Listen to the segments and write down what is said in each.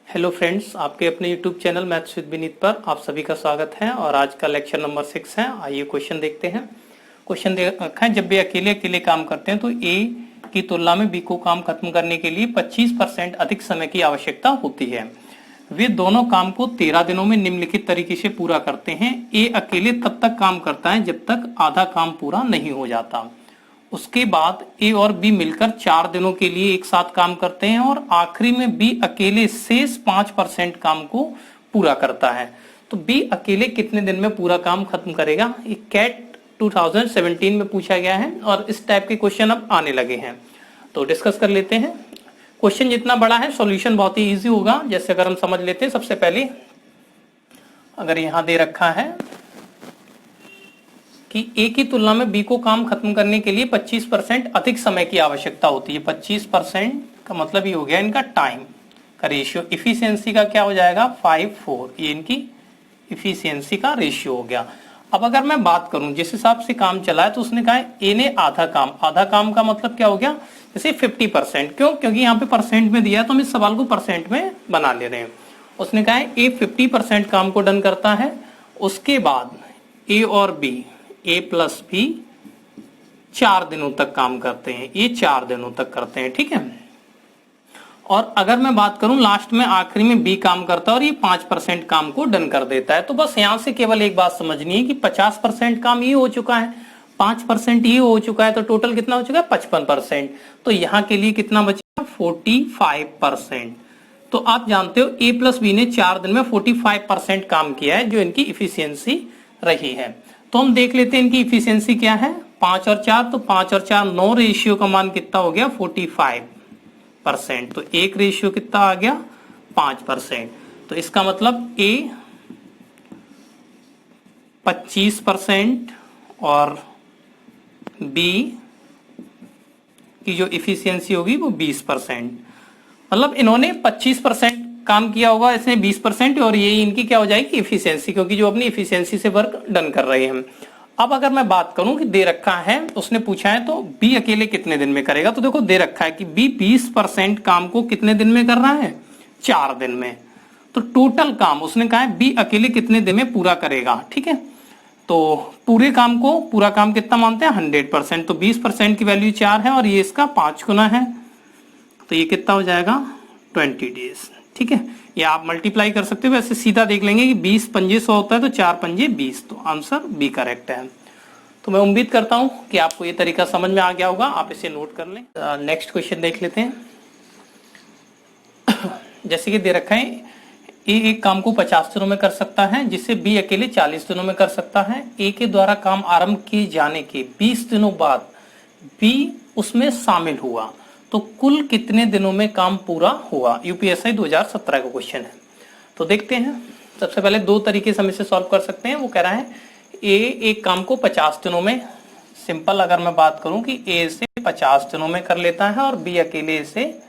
Hello friends, आपके अपने YouTube channel maths with Vineet पर आप सभी का स्वागत है। और आज का लेक्चर नंबर 6 है। आइए क्वेश्चन देखते हैं। क्वेश्चन दे रखा है, जब भी अकेले अकेले काम करते हैं तो ए की तुलना में बी को काम खत्म करने के लिए 25% अधिक समय की आवश्यकता होती है। वे दोनों काम को 13 दिनों में निम्नलिखित तरीके से पूरा करते हैं। ए अकेले तब तक काम करता है जब तक आधा काम पूरा नहीं हो जाता। उसके बाद ए और बी मिलकर 4 दिनों के लिए एक साथ काम करते हैं और आखिरी में बी अकेले शेष 5% काम को पूरा करता है। तो बी अकेले कितने दिन में पूरा काम खत्म करेगा? ये कैट 2017 में पूछा गया है और इस टाइप के क्वेश्चन अब आने लगे हैं, तो डिस्कस कर लेते हैं। क्वेश्चन जितना बड़ा है सॉल्यूशन बहुत ही इजी होगा। जैसे अगर हम समझ लेते हैं, सबसे पहले अगर यहां दे रखा है कि ए की तुलना में बी को काम खत्म करने के लिए 25% अधिक समय की आवश्यकता होती है। 25% का मतलब ये हो गया इनका टाइम का रेशियो। इफिशियंसी का क्या हो जाएगा? 5/4। ये इनकी इफिशियंसी का रेशियो हो गया। अब अगर मैं बात करूं जिस हिसाब से काम चला है, तो उसने कहा है ए ने आधा काम का मतलब क्या हो गया? जैसे 50%। क्यों? क्योंकि यहाँ पे परसेंट में दिया है तो हम इस सवाल को परसेंट में बना ले रहे हैं। उसने कहा है ए 50% काम को डन करता है। उसके बाद ए और बी, ए प्लस बी 4 दिनों तक काम करते हैं। ये 4 दिनों तक करते हैं, ठीक है। और अगर मैं बात करूं लास्ट में आखिरी में बी काम करता है और ये 5% काम को डन कर देता है। तो बस यहां से केवल एक बात समझनी है कि 50% काम ये हो चुका है, 5% ये हो चुका है, तो टोटल कितना हो चुका है? 55%। तो यहां के लिए कितना बचा? 45%। तो आप जानते हो ए प्लस बी ने 4 दिन में 45% काम किया है, जो इनकी इफिशियंसी रही है। तो हम देख लेते हैं इनकी इफिशियंसी क्या है। 5 और 4, तो 5 और 4 9 रेशियो का मान कितना हो गया? 45%। तो एक रेशियो कितना आ गया? 5%। तो इसका मतलब ए 25% और बी की जो इफिशियंसी होगी वो 20%। मतलब इन्होंने 25% काम किया होगा, इसने 20%, और ये इनकी क्या हो जाएगी? इफिशियंसी, क्योंकि जो अपनी इफिशियंसी से वर्क डन कर रहे हैं। अब अगर मैं बात करूं कि दे रखा है, उसने पूछा है तो बी अकेले कितने दिन में करेगा, तो देखो दे रखा है कि बी 20% काम को कितने दिन में कर रहा है? 4 दिन में। तो टोटल काम उसने कहा है बी अकेले कितने दिन में पूरा करेगा, ठीक है। तो पूरे काम को, पूरा काम कितना मानते हैं? 100%। तो 20% की वैल्यू 4 है और ये इसका 5 गुना है, तो ये कितना हो जाएगा? 20 डेज, ठीक है। ये आप मल्टीप्लाई कर सकते हो। वैसे सीधा देख लेंगे कि 20 पंजे 100 होता है, तो 4 पंजे 20। तो आंसर बी करेक्ट है। तो मैं उम्मीद करता हूं कि आपको ये तरीका समझ में आ गया होगा। आप इसे नोट कर लें। नेक्स्ट क्वेश्चन देख लेते हैं। जैसे कि दे रखा है ए एक काम को 50 दिनों में कर सकता है, जिसे बी अकेले 40 दिनों में कर सकता है। ए के द्वारा काम आरंभ किए जाने के 20 दिनों बाद बी उसमें शामिल हुआ, तो कुल कितने दिनों में काम पूरा हुआ? यूपीएससी 2017 का क्वेश्चन है। तो देखते हैं। सबसे पहले 2 तरीके से हम इसे सॉल्व कर सकते हैं। वो कह रहा है ए एक काम को 50 दिनों में, सिंपल अगर मैं बात करूं कि ए इसे 50 दिनों में कर लेता है और बी अकेले इसे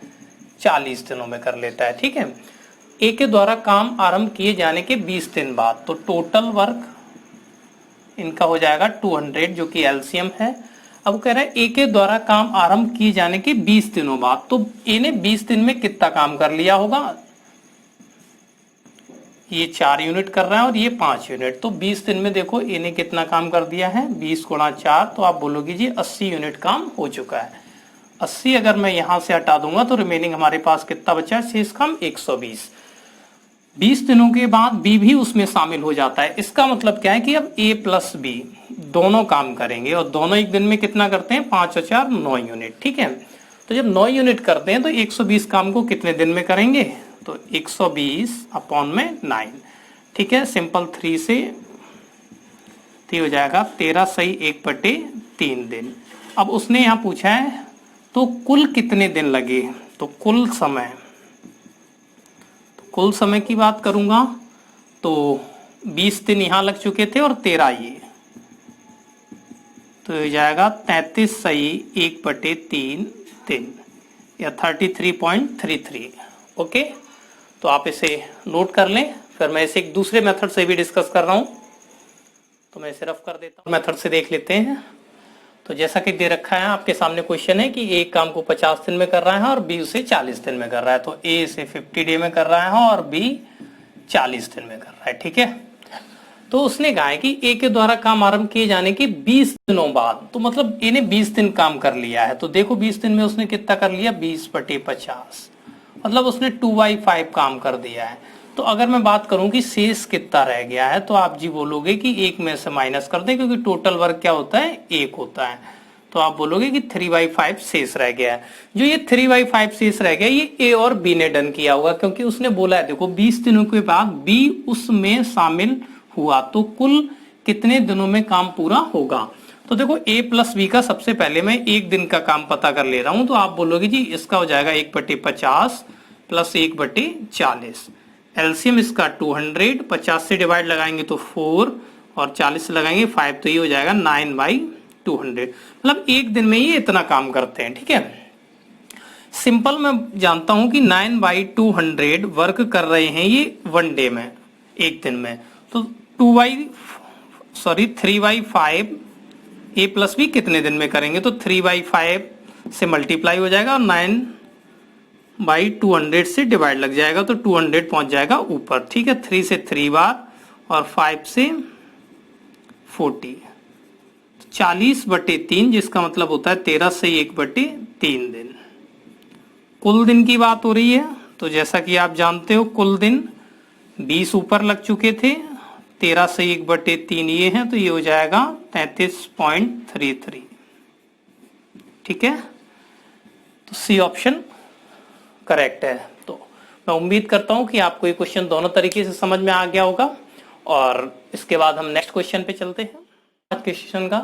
40 दिनों में कर लेता है, ठीक है। ए के द्वारा काम आरंभ किए जाने के 20 दिन बाद, तो टोटल वर्क इनका हो जाएगा 200, जो कि एलसीएम है। अब कह रहा है ए के द्वारा काम आरंभ किए जाने के 20 दिनों बाद, तो ए ने 20 दिन में कितना काम कर लिया होगा? ये 4 यूनिट कर रहा है और ये 5 यूनिट। तो 20 दिन में देखो ए ने कितना काम कर दिया है? 20 गुणा 4, तो आप बोलोगे जी 80 यूनिट काम हो चुका है। 80 अगर मैं यहां से हटा दूंगा तो रिमेनिंग हमारे पास कितना बचा है? शेष काम 120। 20 दिनों के बाद बी भी उसमें शामिल हो जाता है। इसका मतलब क्या है कि अब ए प्लस बी दोनों काम करेंगे, और दोनों एक दिन में कितना करते हैं? 5 और 4 9 यूनिट, ठीक है। तो जब 9 यूनिट करते हैं तो 120 काम को कितने दिन में करेंगे? तो 120 अपॉन में 9, ठीक है। सिंपल 3 से हो जाएगा 13 सही 1/3 दिन। अब उसने यहाँ पूछा है तो कुल कितने दिन लगे? तो कुल समय की बात करूंगा तो 20 दिन यहां लग चुके थे और 13 ये, तो हो जाएगा 33 सही 1/3 दिन, या 33.33। ओके, तो आप इसे नोट कर लें। फिर मैं इसे एक दूसरे मेथड से भी डिस्कस कर रहा हूं, तो मैं इसे रफ कर देता हूं। मेथड से देख लेते हैं। तो जैसा कि दे रखा है आपके सामने क्वेश्चन है कि ए काम को 50 दिन में कर रहा है और बी उसे 40 दिन में कर रहा है। तो ए इसे 50 डे में कर रहा है और बी 40 दिन में कर रहा है। ठीक है, तो उसने कहा है कि ए के द्वारा काम आरंभ किए जाने के 20 दिनों बाद, तो मतलब ए ने 20 दिन काम कर लिया है। तो देखो 20 दिन में उसने कितना कर लिया, 20/50, मतलब उसने 2/5 काम कर दिया है। तो अगर मैं बात करूं कि शेष कितना रह गया है, तो आप जी बोलोगे कि एक में से माइनस कर दें, क्योंकि टोटल वर्क क्या होता है, एक होता है। तो आप बोलोगे कि 3/5 शेष रह गया है। जो ये 3/5 शेष रह गया, ये ए और बी ने डन किया होगा, क्योंकि उसने बोला है देखो 20 दिनों के बाद बी उसमें शामिल हुआ, तो कुल कितने दिनों में काम पूरा होगा। तो देखो a प्लस बी का सबसे पहले मैं एक दिन का काम पता कर ले रहा हूं। तो आप बोलोगे जी इसका हो जाएगा 1/50 प्लस 1/40, एलसीएम इसका 200, 50 से डिवाइड लगाएंगे तो 4 और 40 से लगाएंगे 5, तो ये हो जाएगा 9/200। मतलब एक दिन में ये इतना काम करते हैं। ठीक है, सिंपल मैं जानता हूं कि 9/200 वर्क कर रहे हैं ये 1 डे में, एक दिन में। तो 3/5 ए प्लस बी कितने दिन में करेंगे, तो 3/5 से मल्टीप्लाई हो जाएगा और 9/200 से डिवाइड लग जाएगा, तो 200 पहुंच जाएगा ऊपर। ठीक है, 3 से 3 बार और 5 से 40, 40/3, जिसका मतलब होता है 13 से 1/3 दिन। कुल दिन की बात हो रही है, तो जैसा कि आप जानते हो कुल दिन 20 ऊपर लग चुके थे, 13 से 1/3 ये है, तो ये हो जाएगा 33.33। ठीक है, तो सी ऑप्शन करेक्ट है। तो मैं उम्मीद करता हूं कि आपको ये क्वेश्चन दोनों तरीके से समझ में आ गया होगा। और इसके बाद हम नेक्स्ट क्वेश्चन पे चलते हैं। आज के सेशन का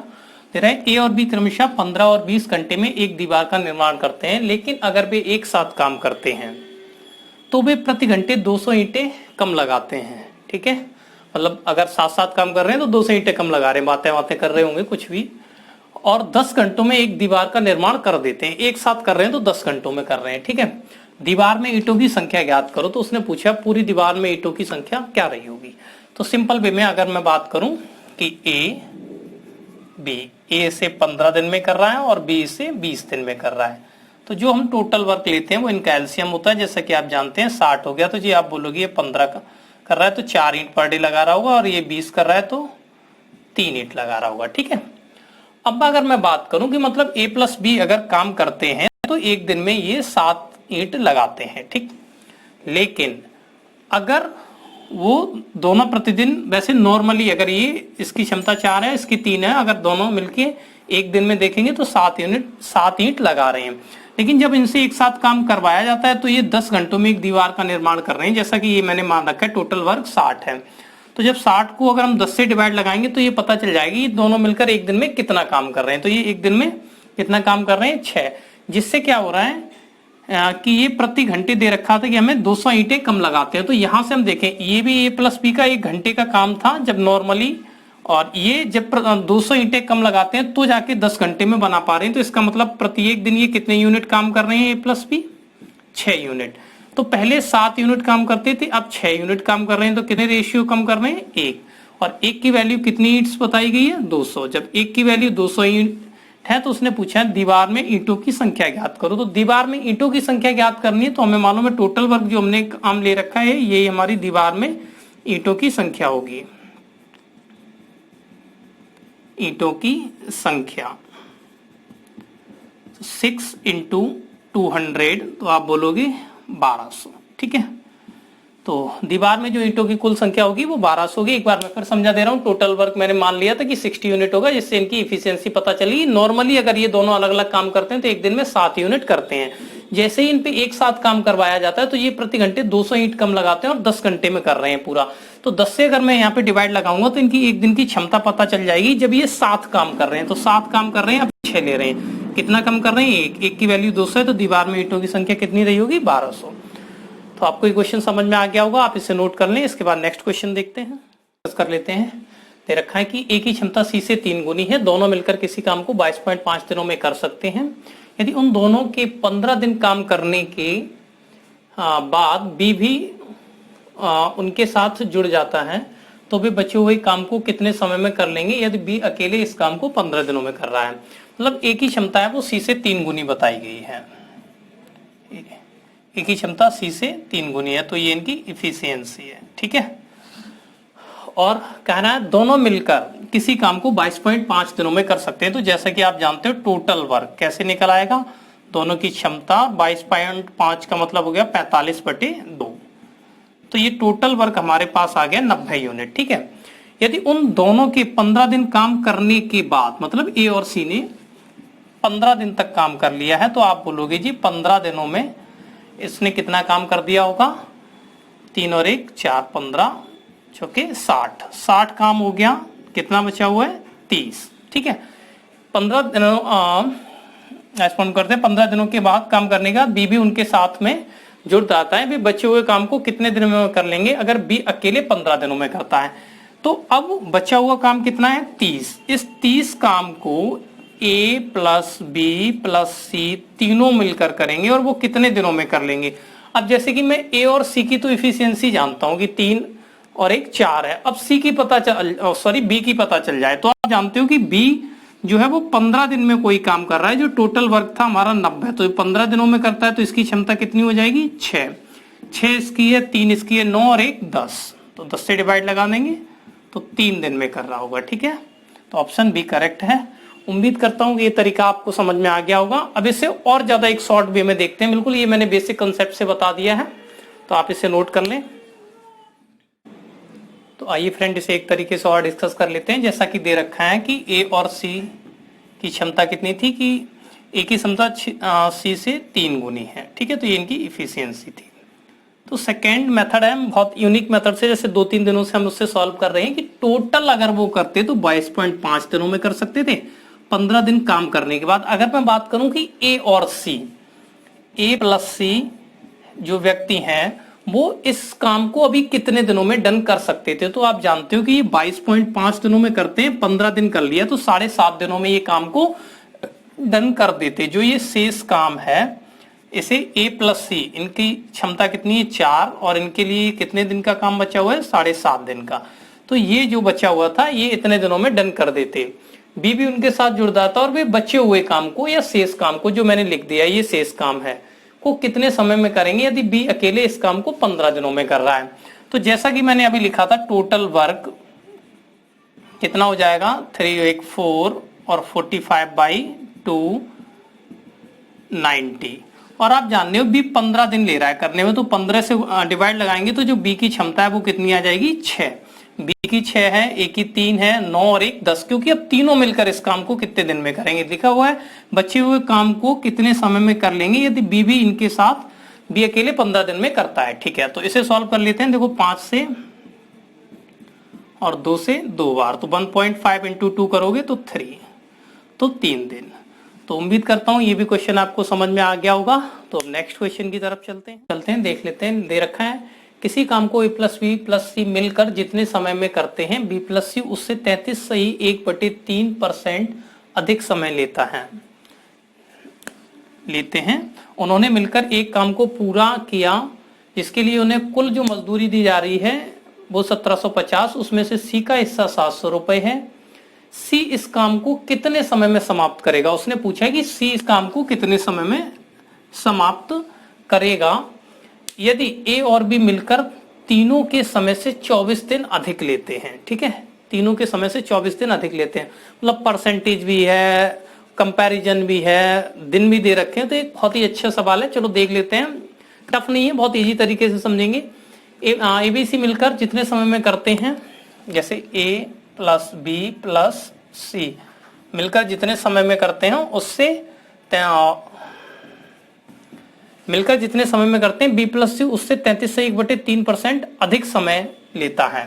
दे रहा है ए और बी क्रमशः 15 और 20 घंटे में एक दीवार का निर्माण करते हैं, लेकिन अगर वे एक साथ काम करते हैं तो वे प्रति घंटे 200 ईंटें कम लगाते हैं। ठीक है, मतलब अगर साथ साथ काम कर रहे हैं तो 200 ईंटें कम लगा रहे हैं, बातें कर रहे होंगे कुछ भी, और 10 घंटों में एक दीवार का निर्माण कर देते हैं। एक साथ कर रहे हैं तो 10 घंटों में कर रहे हैं। ठीक है, दीवार में ईंटों की संख्या ज्ञात करो। तो उसने पूछा पूरी दीवार में ईंटों की संख्या क्या रही होगी। तो सिंपल वे में अगर मैं बात करूं कि ए से 15 दिन में कर रहा है और बी से 20 दिन में कर रहा है, तो जो हम टोटल वर्क लेते हैं वो इनका एलसीएम होता है, जैसा कि आप जानते हैं 60 हो गया। तो जी आप बोलोगे ये 15 का कर रहा है तो 4 ईंट पर डे लगा रहा होगा, और ये 20 कर रहा है तो 3 ईंट लगा रहा होगा। ठीक है, अब अगर मैं बात करूं कि मतलब ए प्लस बी अगर काम करते हैं तो एक दिन में ये 7 ईंट लगाते हैं। ठीक, लेकिन अगर वो दोनों प्रतिदिन, वैसे नॉर्मली अगर ये इसकी क्षमता 4 है इसकी 3 है, अगर दोनों मिलके एक दिन में देखेंगे तो 7 ईंट लगा रहे हैं। लेकिन जब इनसे एक साथ काम करवाया जाता है तो ये 10 घंटों में एक दीवार का निर्माण कर रहे हैं, जैसा कि ये मैंने मान रखा है टोटल वर्क 60 है। तो जब 60 को अगर हम 10 से डिवाइड लगाएंगे तो ये पता चल जाएगी ये दोनों मिलकर एक दिन में कितना काम कर रहे हैं। तो ये एक दिन में कितना काम कर रहे हैं, 6, जिससे क्या हो रहा है कि ये प्रति घंटे दे रखा था कि हमें 200 ईंटें कम लगाते हैं। तो यहां से हम देखें ये भी ए प्लस बी का 1 घंटे का काम था जब नॉर्मली, और ये जब 200 ईंटें कम लगाते हैं तो जाके 10 घंटे में बना पा रहे हैं। तो इसका मतलब प्रत्येक दिन ये कितने यूनिट काम कर रहे हैं, ए प्लस बी 6 यूनिट। तो पहले 7 यूनिट काम करते थे, अब 6 यूनिट काम कर रहे हैं। तो कितने रेशियो कम कर रहे हैं, 1, और 1 की वैल्यू कितनी ईंट्स बताई गई है, 200। जब 1 की वैल्यू 200 ईंट है तो उसने पूछा है दीवार में ईंटों की संख्या ज्ञात करो। तो दीवार में ईंटों की संख्या ज्ञात करनी है तो हमें मालूम है टोटल वर्क जो हमने काम ले रखा है ये हमारी दीवार में ईंटों की संख्या होगी। ईंटों की संख्या 6 × 200, तो आप बोलोगे 1200। ठीक है, तो दीवार में जो ईंटों की कुल संख्या होगी वो 1200 होगी। एक बार मैं फिर समझा दे रहा हूँ, टोटल वर्क मैंने मान लिया था कि 60 यूनिट होगा, जिससे इनकी इफिशियंसी पता चली। नॉर्मली अगर ये दोनों अलग अलग काम करते हैं तो एक दिन में 7 यूनिट करते हैं। जैसे ही इन पे एक साथ काम करवाया जाता है तो ये प्रति घंटे 200 ईंट कम लगाते हैं और 10 घंटे में कर रहे हैं पूरा। तो 10 से अगर मैं यहाँ पे डिवाइड लगाऊंगा तो इनकी एक दिन की क्षमता पता चल जाएगी। जब ये 7 काम कर रहे हैं तो 7 काम कर रहे हैं, अब 6 ले रहे हैं, कितना कम कर रहे हैं, 1 की वैल्यू 200 है, तो दीवार में ईंटों की संख्या कितनी रही होगी, 1200। तो आपको ये क्वेश्चन समझ में आ गया होगा, आप इसे नोट कर लें। इसके बाद नेक्स्ट क्वेश्चन देखते हैं, कर लेते हैं। दे रखा है कि ए की क्षमता सी से 3 गुनी है, दोनों मिलकर किसी काम को 22.5 दिनों में कर सकते हैं। यदि उन दोनों के 15 दिन काम करने के बाद बी भी उनके साथ जुड़ जाता है तो वे बचे हुए काम को कितने समय में कर लेंगे, यदि बी अकेले इस काम को 15 दिनों में कर रहा है। मतलब ए की क्षमता है वो सी से 3 गुनी बताई गई है, ए की क्षमता सी से 3 गुनी है, तो ये इनकी इफिशियंसी है। ठीक है, और कहना है दोनों मिलकर किसी काम को 22.5 दिनों में कर सकते हैं। तो जैसा कि आप जानते हो टोटल वर्क कैसे निकल आएगा, दोनों की क्षमता 22.5 का मतलब हो गया 45/2, तो ये टोटल वर्क हमारे पास आ गया 90 यूनिट। ठीक है, यदि उन दोनों के 15 दिन काम करने के बाद, मतलब ए और सी ने 15 दिन तक काम कर लिया है, तो आप बोलोगे जी 15 दिनों में इसने कितना काम कर दिया होगा, 3 और 1 4, 15 चौके 60 काम हो गया, कितना बचा हुआ है 30। ठीक है, 15 दिनों रेस्पॉन्ड करते हैं, 15 दिनों के बाद काम करने का बी भी उनके साथ में जुड़ जाता है। भी बचे हुए काम को कितने दिनों में कर लेंगे, अगर बी अकेले 15 दिनों में करता है, तो अब बचा हुआ काम कितना है 30। इस 30 काम को ए प्लस बी प्लस सी तीनों मिलकर करेंगे और वो कितने दिनों में कर लेंगे। अब जैसे कि मैं ए और सी की तो इफिशियंसी जानता हूं कि 3 और 1 4 है, अब सी की बी की पता चल जाए, तो आप जानते हो कि बी जो है वो 15 दिन में कोई काम कर रहा है, जो टोटल वर्क था हमारा 90, तो 15 दिनों में करता है, तो इसकी क्षमता कितनी हो जाएगी 6 इसकी है, 3 इसकी है, 9 और 1 10, तो 10 से डिवाइड लगा देंगे तो 3 दिन में कर रहा होगा। ठीक है, तो ऑप्शन बी करेक्ट है। उम्मीद करता हूं कि ये तरीका आपको समझ में आ गया होगा। अब इसे और ज्यादा एक शॉर्ट वे में देखते हैं, बिल्कुल ये मैंने बेसिक कंसेप्ट से बता दिया है, तो आप इसे नोट कर लें। तो आइए फ्रेंड इसे एक तरीके से और डिस्कस कर लेते हैं। जैसा कि दे रखा है कि ए और सी की क्षमता कितनी थी, कि ए की क्षमता सी से 3 गुनी है। ठीक है, तो ये इनकी इफिशियंसी थी। तो सेकेंड मेथड है, बहुत यूनिक मेथड से, जैसे 2-3 दिनों से हम उससे सॉल्व कर रहे हैं, कि टोटल अगर वो करते तो 22.5 दिनों में कर सकते थे 15 दिन काम करने के बाद। अगर मैं बात करूं कि ए और सी, ए प्लस सी जो व्यक्ति हैं वो इस काम को अभी कितने दिनों में डन कर सकते थे, तो आप जानते हो कि ये 22.5 दिनों में करते हैं, 15 दिन कर लिया तो 7.5 दिनों में ये काम को डन कर देते। जो ये शेष काम है इसे ए प्लस सी, इनकी क्षमता कितनी है 4, और इनके लिए कितने दिन का काम बचा हुआ है 7.5 दिन का, तो ये जो बचा हुआ था ये इतने दिनों में डन कर देते। बी भी उनके साथ जुड़ जाता और वे बचे हुए काम को या शेष काम को, जो मैंने लिख दिया ये शेष काम है, को कितने समय में करेंगे, यदि बी अकेले इस काम को 15 दिनों में कर रहा है। तो जैसा कि मैंने अभी लिखा था टोटल वर्क कितना हो जाएगा 3 1 4 और 45/2 90, और आप जान रहे हो बी 15 दिन ले रहा है करने में, तो 15 से डिवाइड लगाएंगे तो जो बी की क्षमता है वो कितनी आ जाएगी 6। बी की 6 है, ए की 3 है, 9 और 1 10, क्योंकि अब तीनों मिलकर इस काम को कितने दिन में करेंगे लिखा हुआ है, बचे हुए काम को कितने समय में कर लेंगे यदि बी भी इनके साथ, बी अकेले 15 दिन में करता है। ठीक है, तो इसे सॉल्व कर लेते हैं। देखो 5 से और 2 से 2 बार, तो 1.5 इंटू 2 करोगे तो 3, तो 3 दिन। तो उम्मीद करता हूं ये भी क्वेश्चन आपको समझ में आ गया होगा। तो अब नेक्स्ट क्वेश्चन की तरफ चलते हैं, देख लेते हैं। दे रखा है किसी काम को ए प्लस बी प्लस सी मिलकर जितने समय में करते हैं बी प्लस सी उससे 33 सही 1/3% अधिक समय लेते हैं। उन्होंने मिलकर एक काम को पूरा किया जिसके लिए उन्हें कुल जो मजदूरी दी जा रही है वो 1750, उसमें से सी का हिस्सा 700 रुपए है। सी इस काम को कितने समय में समाप्त करेगा, उसने पूछा है कि सी इस काम को कितने समय में समाप्त करेगा यदि ए और बी मिलकर तीनों के समय से 24 दिन अधिक लेते हैं। ठीक है, तीनों के समय से 24 दिन अधिक लेते हैं, मतलब परसेंटेज भी है, कंपैरिजन भी है, दिन भी दे रखे हैं। तो एक बहुत ही अच्छा सवाल है, चलो देख लेते हैं। टफ नहीं है, बहुत इजी तरीके से समझेंगे। ए बी सी मिलकर जितने समय में करते हैं, जैसे ए प्लस बी प्लस सी मिलकर जितने समय में करते हैं उससे मिलकर जितने समय में करते हैं बी प्लस सी उससे 33 से 1/3% अधिक समय लेता है।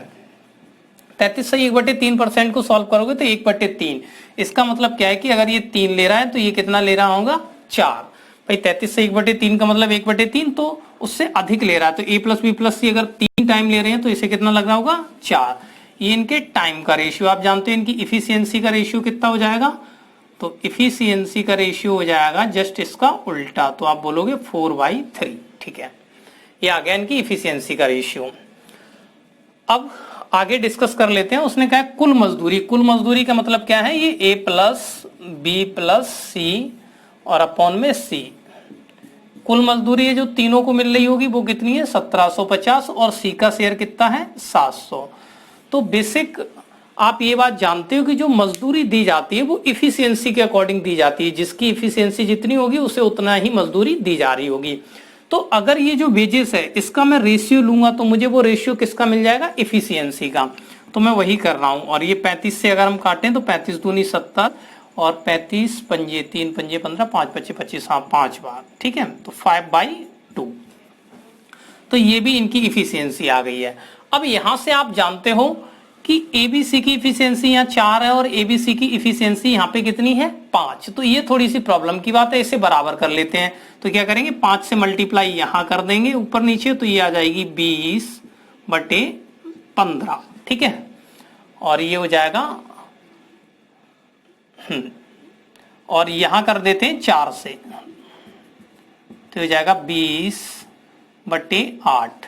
33 से 1/3% को सॉल्व करोगे तो 1/3। इसका मतलब क्या है कि अगर ये 3 ले रहा है तो ये कितना ले रहा होगा 4। भाई 33 से 1/3 का मतलब 1/3, तो उससे अधिक ले रहा है। तो ए प्लस बी प्लस सी अगर 3 टाइम ले रहे हैं तो इसे कितना लग रहा होगा 4। ये इनके टाइम का रेशियो, आप जानते हैं इनकी इफिशियंसी का रेशियो कितना हो जाएगा, तो इफिशियंसी का रेशियो हो जाएगा जस्ट इसका उल्टा, तो आप बोलोगे 4/3। ठीक है, ये आ गया इनकी इफिशियंसी का रेशियो। अब आगे डिस्कस कर लेते हैं। उसने कहा कुल मजदूरी, कुल मजदूरी का मतलब क्या है, ये ए प्लस बी प्लस सी और अपॉन में सी। कुल मजदूरी है जो तीनों को मिल रही होगी वो कितनी है 1750 और सी का शेयर कितना है 700। तो बेसिक आप ये बात जानते हो कि जो मजदूरी दी जाती है वो इफिशियंसी के अकॉर्डिंग दी जाती है, जिसकी इफिशियंसी जितनी होगी उसे उतना ही मजदूरी दी जा रही होगी। तो अगर ये जो वेजेस है इसका मैं रेशियो लूंगा तो मुझे वो रेशियो किसका मिल जाएगा, इफिशियंसी का। तो मैं वही कर रहा हूं। और ये 35 से अगर हम काटें तो 35 दूनी 70 और 35 पंजे 3 पंजे 15 5 पच्चे 25, हाँ 5 बार, ठीक है। तो 5/2। तो ये भी इनकी इफिशियंसी आ गई है। अब यहां से आप जानते हो कि एबीसी की इफिशियंसी यहाँ 4 है और एबीसी की इफिशियंसी यहाँ पे कितनी है 5। तो ये थोड़ी सी प्रॉब्लम की बात है, इसे बराबर कर लेते हैं। तो क्या करेंगे 5 से मल्टीप्लाई यहां कर देंगे ऊपर नीचे, तो ये आ जाएगी 20/15, ठीक है। और ये हो जाएगा और यहां कर देते हैं 4 से, तो हो जाएगा 20/8।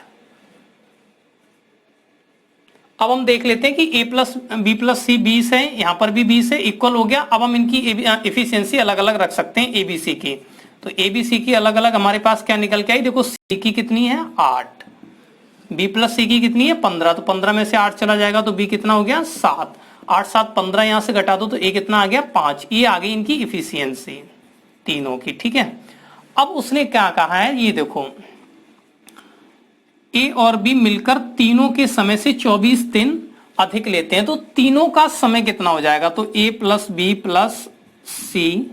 अब हम देख लेते हैं कि a प्लस बी प्लस सी 20 है, यहां पर भी 20 है, इक्वल हो गया। अब हम इनकी इफिशियंसी अलग अलग रख सकते हैं एबीसी की। तो एबीसी की अलग अलग हमारे पास क्या निकल के आई, देखो सी की कितनी है 8, बी प्लस सी की कितनी है 15, तो 15 में से 8 चला जाएगा तो बी कितना हो गया 7, 8 7 15 यहां से घटा दो तो ए कितना आ गया 5। ये आ गई इनकी इफिशियंसी तीनों की, ठीक है। अब उसने क्या कहा है, ये देखो ए और बी मिलकर तीनों के समय से 24 दिन अधिक लेते हैं, तो तीनों का समय कितना हो जाएगा, तो ए प्लस बी प्लस सी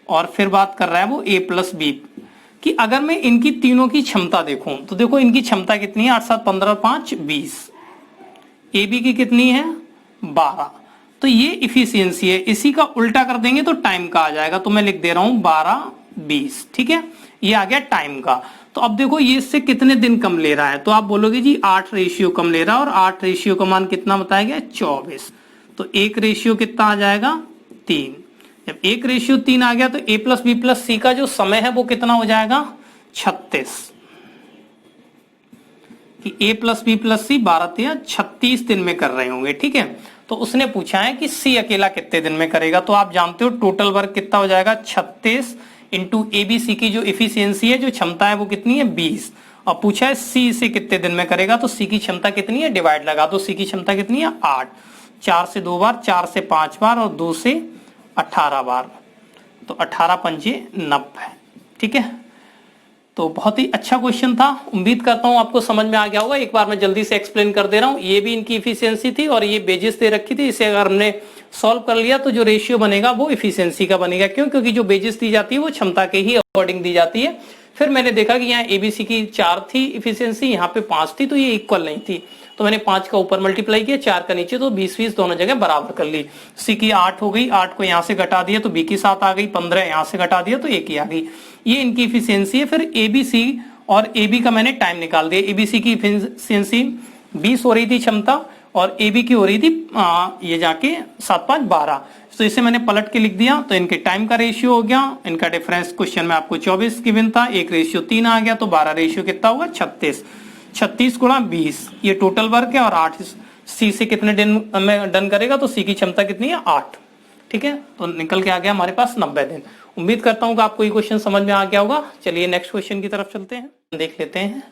और फिर बात कर रहा है वो ए प्लस बी कि अगर मैं इनकी तीनों की क्षमता देखूं तो देखो इनकी क्षमता कितनी है 8 7 15 5 20, ए बी की कितनी है 12। तो ये इफिशियंसी है। इसी का उल्टा कर देंगे तो टाइम का आ जाएगा, तो मैं लिख दे रहा हूं 12/20, ठीक है। ये आ गया टाइम का। तो अब देखो ये इससे कितने दिन कम ले रहा है, तो आप बोलोगे जी 8 रेशियो कम ले रहा है, और 8 रेशियो का मान कितना बताया गया 24। तो 1 रेशियो कितना आ जाएगा 3। जब 1 रेशियो 3 आ गया तो ए प्लस बी प्लस सी का जो समय है वो कितना हो जाएगा 36, कि ए प्लस बी प्लस सी 12 36 दिन में कर रहे होंगे, ठीक है। तो उसने पूछा है कि सी अकेला कितने दिन में करेगा, तो आप जानते हो टोटल वर्क कितना हो जाएगा 36 इंटू एबीसी की जो इफिशियंसी है, जो क्षमता है वो कितनी है 20, और पूछा है सी से कितने दिन में करेगा, तो सी की क्षमता कितनी है डिवाइड लगा दो, सी की क्षमता कितनी है 8, 4 से 2 बार, 4 से 5 बार और 2 से 18 बार, तो 18 पंजे 90, ठीक है। तो बहुत ही अच्छा क्वेश्चन था, उम्मीद करता हूं आपको समझ में आ गया होगा। एक बार मैं जल्दी से एक्सप्लेन कर दे रहा हूं। ये भी इनकी इफिशियंसी थी और ये बेजेस दे रखी थी, इसे अगर हमने सॉल्व कर लिया तो जो रेशियो बनेगा वो इफिशियंसी का बनेगा। क्यों, क्योंकि जो बेजेस दी जाती है वो क्षमता के ही अकॉर्डिंग दी जाती है। फिर मैंने देखा कि यहाँ एबीसी की 4 थी इफिशियंसी, यहाँ पे 5 थी, तो ये इक्वल नहीं थी, तो मैंने 5 का ऊपर मल्टीप्लाई किया, 4 का नीचे, तो 20-20 दोनों जगह बराबर कर ली। सी की 8 हो गई, 8 को यहाँ से घटा दिया तो बी की 7 आ गई, 15 यहाँ से घटा दिया तो ए की आ गई। ये इनकी इफिशियंसी है। फिर एबीसी और एबी का मैंने टाइम निकाल दिया। एबीसी की इफिशियंसी 20 हो रही थी क्षमता, और एबी की हो रही थी ये जाके 7 5 12, तो इसे मैंने पलट के लिख दिया। तो इनके टाइम का रेशियो हो गया, इनका डिफरेंस क्वेश्चन में आपको 24 गिवन था, 1 रेशियो 3 आ गया, तो 12 रेशियो कितना होगा 36, 36 गुणा 20, ये टोटल वर्क है। और 8 सी से कितने दिन में डन करेगा, तो सी की क्षमता कितनी है 8, ठीक है। तो निकल के आ गया हमारे पास 90 दिन। उम्मीद करता हूं कि आपको ये क्वेश्चन समझ में आ गया होगा। चलिए नेक्स्ट क्वेश्चन की तरफ चलते हैं, देख लेते हैं।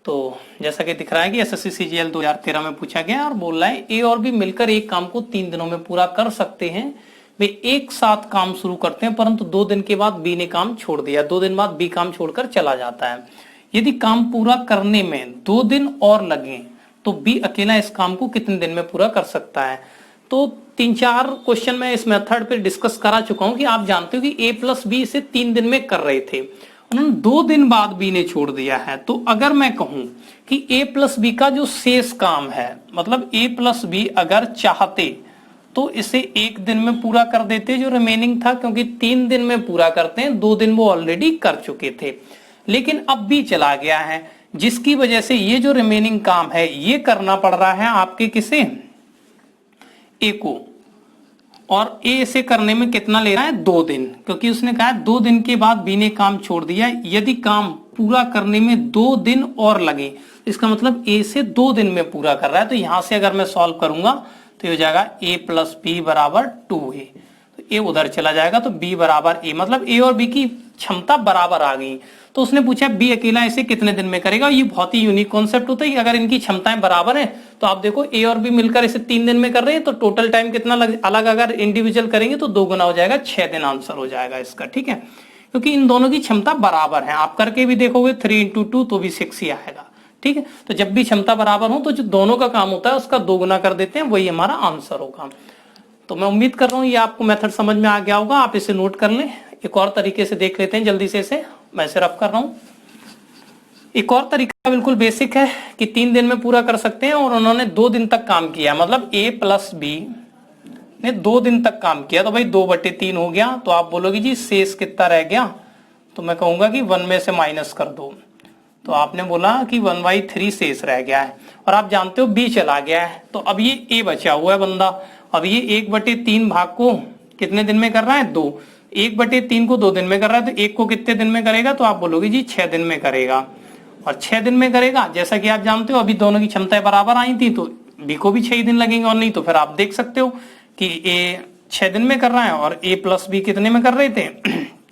तो जैसा कि दिख रहा है कि एसएससी सीजीएल 2013 में पूछा गया और बोल रहा है ए और बी मिलकर एक काम को 3 दिनों में पूरा कर सकते हैं। वे एक साथ काम शुरू करते हैं, परंतु 2 दिन के बाद बी ने काम छोड़ दिया, 2 दिन बाद बी काम छोड़कर चला जाता है। यदि काम पूरा करने में 2 दिन और लगे तो बी अकेला इस काम को कितने दिन में पूरा कर सकता है। तो 3-4 क्वेश्चन मैं इस मेथड पे डिस्कस करा चुका हूं कि आप जानते हो कि ए प्लस बी इसे 3 दिन में कर रहे थे, उन्होंने 2 दिन बाद बी ने छोड़ दिया है। तो अगर मैं कहूं कि ए प्लस बी का जो शेष काम है, मतलब ए प्लस बी अगर चाहते तो इसे 1 दिन में पूरा कर देते जो रिमेनिंग था, क्योंकि 3 दिन में पूरा करते हैं, 2 दिन वो ऑलरेडी कर चुके थे। लेकिन अब बी चला गया है, जिसकी वजह से ये जो रिमेनिंग काम है ये करना पड़ रहा है आपके किसे, ए को। और ए इसे करने में कितना ले रहा है, 2 दिन, क्योंकि उसने कहा 2 दिन के बाद बी ने काम छोड़ दिया। यदि काम पूरा करने में 2 दिन और लगे, इसका मतलब ए से 2 दिन में पूरा कर रहा है। तो यहां से अगर मैं सॉल्व करूंगा तो ये हो जाएगा a प्लस बी बराबर 2a, तो ए उधर चला जाएगा, तो b बराबर a, मतलब ए और बी की क्षमता बराबर आ गई। तो उसने पूछा बी अकेला इसे कितने दिन में करेगा। ये बहुत ही यूनिक कॉन्सेप्ट होता है कि अगर इनकी क्षमताएं बराबर हैं तो आप देखो ए और बी मिलकर इसे 3 दिन में कर रहे हैं, तो टोटल टाइम कितना अलग अगर इंडिविजुअल करेंगे तो 2 गुना हो जाएगा, 6 दिन आंसर हो जाएगा इसका, ठीक है, क्योंकि इन दोनों की क्षमता बराबर है। आप करके भी देखोगे 3 इंटू 2 तो भी 6 ही आएगा, ठीक है। तो जब भी क्षमता बराबर हो तो जो दोनों का काम होता है उसका 2 गुना कर देते हैं, वही हमारा आंसर होगा। तो मैं उम्मीद कर रहा हूं ये आपको मेथड समझ में आ गया होगा, आप इसे नोट कर लें। एक और तरीके से देख लेते हैं जल्दी से, इसे मैं इसे रफ कर रहा हूं। एक और तरीका बिल्कुल बेसिक है कि 3 दिन में पूरा कर सकते हैं, और उन्होंने 2 दिन तक काम किया, मतलब a प्लस बी ने 2 दिन तक काम किया, तो भाई 2/3 हो गया। तो आप बोलोगे जी शेष कितना रह गया, तो मैं कहूंगा कि 1 में से माइनस कर दो, तो आपने बोला कि 1/3 शेष रह गया है, और आप जानते हो b चला गया है, तो अब ये a बचा हुआ है बंदा। अब ये 1/3 भाग को कितने दिन में कर रहा है, 2, 1/3 को 2 दिन में कर रहा है, तो 1 को कितने दिन में करेगा, तो आप बोलोगे जी 6 दिन में करेगा। और 6 दिन में करेगा, जैसा कि आप जानते हो अभी दोनों की क्षमताएं बराबर आई थी, तो बी को भी 6 दिन लगेंगे, और नहीं तो फिर आप देख सकते हो कि ए 6 दिन में कर रहा है और ए प्लस बी कितने में कर रहे थे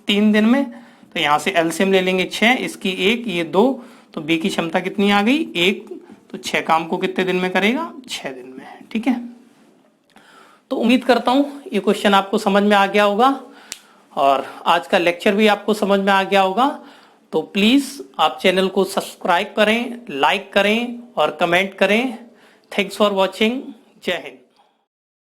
3 दिन में। तो यहाँ से एलसीएम ले लेंगे 6, इसकी 1, ये 2, तो बी की क्षमता कितनी आ गई 1, तो 6 काम को कितने दिन में करेगा, 6 दिन में, ठीक है। तो उम्मीद करता हूं ये क्वेश्चन आपको समझ में आ गया होगा, और आज का लेक्चर भी आपको समझ में आ गया होगा। तो प्लीज आप चैनल को सब्सक्राइब करें, लाइक करें और कमेंट करें। Thanks for watching. जय हिंद।